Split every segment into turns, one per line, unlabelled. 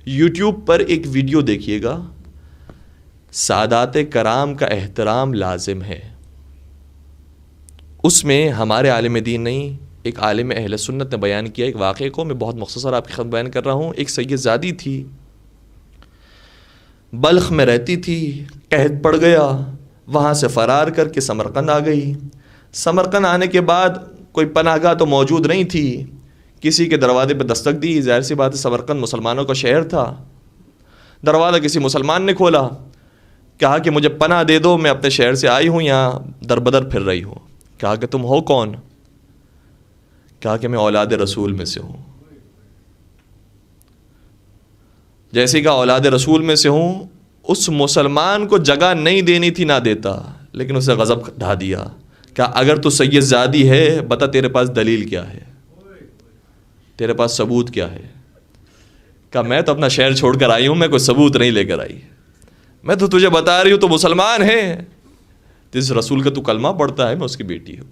YouTube پر ایک video دیکھیے گا، سادات کرام کا احترام لازم ہے. اس میں ہمارے عالم دین نہیں، ایک عالم اہل سنت نے بیان کیا ایک واقعے کو. میں بہت مختصر آپ کی خدمت بیان کر رہا ہوں. ایک سید زادی تھی، بلخ میں رہتی تھی، قحط پڑ گیا، وہاں سے فرار کر کے سمرقند آ گئی. سمرقند آنے کے بعد کوئی پناہ گاہ تو موجود نہیں تھی، کسی کے دروازے پہ دستک دی. ظاہر سی بات ہے سمرقند مسلمانوں کا شہر تھا. دروازہ کسی مسلمان نے کھولا، کہا کہ مجھے پناہ دے دو، میں اپنے شہر سے آئی ہوں، یہاں در بدر پھر رہی ہوں. کہا کہ تم ہو کون؟ کہا کہ میں اولاد رسول میں سے ہوں. جیسے کہ اولاد رسول میں سے ہوں، اس مسلمان کو جگہ نہیں دینی تھی، نہ دیتا، لیکن اسے غضب ڈھا دیا. کہا اگر تو سید زادی ہے بتا تیرے پاس دلیل کیا ہے، تیرے پاس ثبوت کیا ہے؟ کہا میں تو اپنا شہر چھوڑ کر آئی ہوں، میں کوئی ثبوت نہیں لے کر آئی، میں تو تجھے بتا رہی ہوں تو مسلمان ہے، جس رسول کا تو کلمہ پڑھتا ہے، میں اس کی بیٹی ہوں.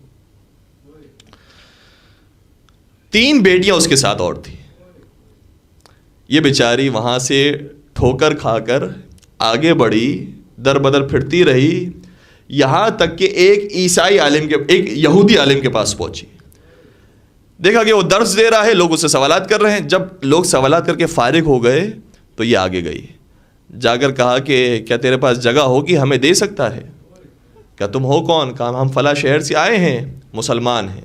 3 بیٹیاں اس کے ساتھ اور تھیں. یہ بیچاری وہاں سے ٹھوکر کھا کر آگے بڑھی، در بدر پھرتی رہی، یہاں تک کہ ایک ایک یہودی عالم کے پاس پہنچی. دیکھا کہ وہ درس دے رہا ہے، لوگ اس سے سوالات کر رہے ہیں. جب لوگ سوالات کر کے فارغ ہو گئے تو یہ آگے گئی، جا کر کہا کہ کیا تیرے پاس جگہ ہوگی، ہمیں دے سکتا ہے؟ کہا تم ہو کون؟ کہا ہم فلاں شہر سے آئے ہیں، مسلمان ہیں.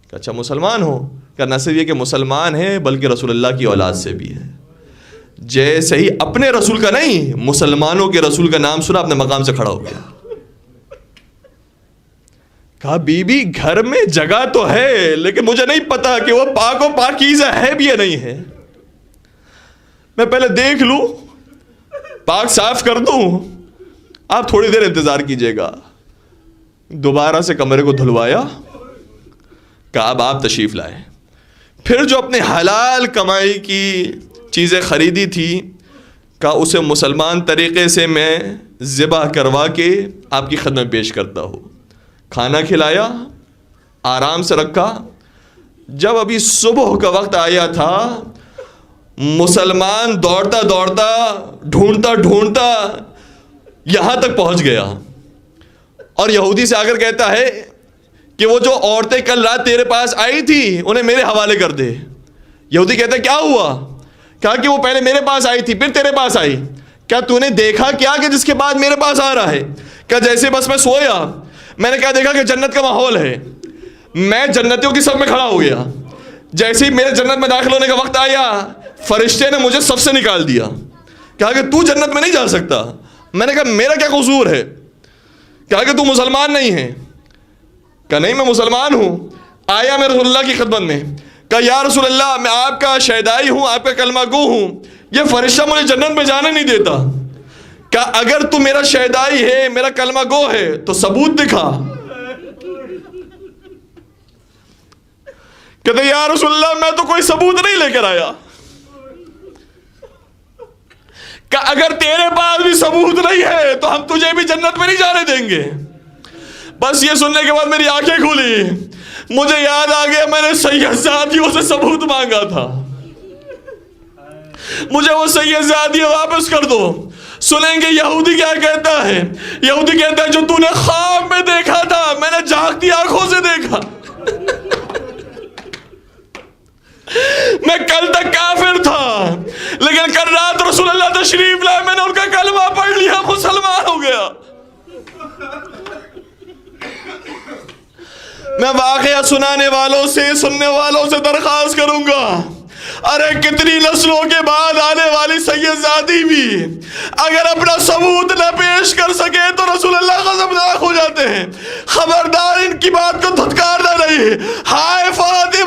کہا اچھا مسلمان ہو؟ کہا نہ صرف یہ کہ مسلمان ہیں بلکہ رسول اللہ کی اولاد سے بھی ہے. جیسے ہی اپنے رسول کا نہیں، مسلمانوں کے رسول کا نام سنا، اپنے مقام سے کھڑا ہو گیا. کہا بی بی گھر میں جگہ تو ہے، لیکن مجھے نہیں پتا کہ وہ پاک و پاکیزہ ہے بھی یا نہیں ہے. میں پہلے دیکھ لوں، پاک صاف کر دوں، آپ تھوڑی دیر انتظار کیجئے گا. دوبارہ سے کمرے کو دھلوایا. کہا اب آپ تشریف لائیں. پھر جو اپنے حلال کمائی کی چیزیں خریدی تھی، کہا اسے مسلمان طریقے سے میں ذبح کروا کے آپ کی خدمت پیش کرتا ہوں. کھانا کھلایا، آرام سے رکھا. جب ابھی صبح کا وقت آیا تھا، مسلمان دوڑتا دوڑتا ڈھونڈتا یہاں تک پہنچ گیا، اور یہودی سے آ کر کہتا ہے کہ وہ جو عورتیں کل رات تیرے پاس آئی تھی انہیں میرے حوالے کر دے. یہودی کہتا ہے کیا ہوا؟ کہا کہ وہ پہلے میرے پاس آئی تھی، پھر تیرے پاس آئی. کیا تو نے دیکھا کیا کہ جس کے بعد میرے پاس آ رہا ہے؟ کہا جیسے بس میں سویا، میں نے کیا دیکھا کہ جنت کا ماحول ہے، میں جنتیوں کی صف میں کھڑا ہو گیا. جیسے ہی میرے جنت میں داخل ہونے کا وقت آیا، فرشتے نے مجھے صف سے نکال دیا. کہا کہ تو جنت میں نہیں جا سکتا. میں نے کہا میرا کیا قصور ہے؟ کہا کہ تو مسلمان نہیں ہے. کہا نہیں میں مسلمان ہوں. آیا میں رسول اللہ کی خدمت میں. کہا یا رسول اللہ میں آپ کا شہدائی ہوں، آپ کا کلمہ گو ہوں، یہ فرشتہ مجھے جنت میں جانے نہیں دیتا. کہا اگر تو میرا شہدائی ہے، میرا کلمہ گو ہے تو ثبوت دکھا. کہتے یا رسول اللہ میں تو کوئی ثبوت نہیں لے کر آیا. کہ اگر تیرے پاس بھی ثبوت نہیں ہے تو ہم تجھے بھی جنت میں نہیں جانے دیں گے. بس یہ سننے کے بعد میری آنکھیں کھلی، مجھے یاد آ گیا میں نے سید زادیوں سے ثبوت مانگا تھا، مجھے وہ سید زادیاں واپس کر دو. سنیں گے یہودی کیا کہتا ہے. یہودی کہتا ہے جو تو نے خواب میں دیکھا تھا میں نے جاگتی آنکھوں سے دیکھا. میں کل تک کافر تھا، لیکن کل رات رسول اللہ تشریف لائے، میں نے ان کا کلمہ پڑھ لیا، مسلمان ہو گیا. میں واقعہ سنانے والوں سے، سننے والوں سے درخواست کروں گا، ارے کتنی نسلوں کے بعد آنے والی سید زادی بھی اگر اپنا ثبوت نہ پیش کر سکے تو رسول اللہ غضبناک ہو جاتے ہیں. خبردار ان کی بات کو دھتکارنا نہیں. ہائے فاطمہ